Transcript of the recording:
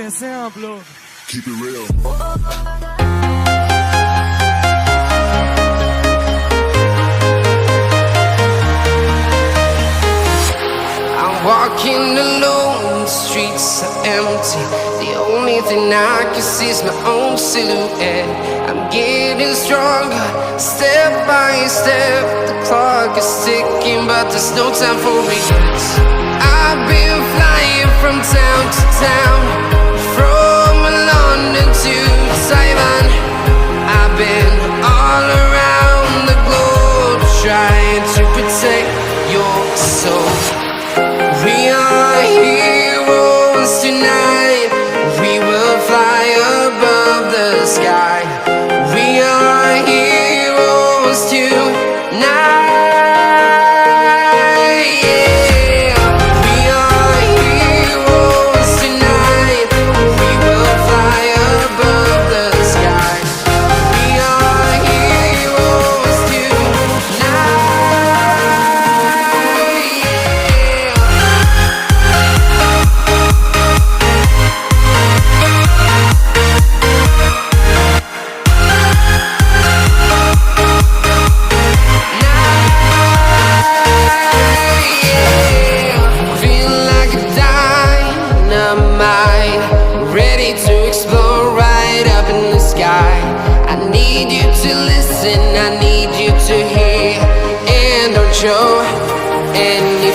कैसे हैं आप लोग? Keep it real. I'm walking alone, the streets are empty. The only thing I can see is my own silhouette. I'm getting stronger, step by step. The clock is ticking, but there's no time for regrets. I've been flying from town to town, from London to Taiwan. I've been all around the globe, trying to protect your soul. We are heroes tonight. We will fly above the sky. We are heroes tonight. Yeah. We are heroes tonight. We will fly above the sky. We are heroes tonight. Yeah. Feel like a dynamite, ready to explode right up in the sky. I need you to listen, I need you to hear, and don't show any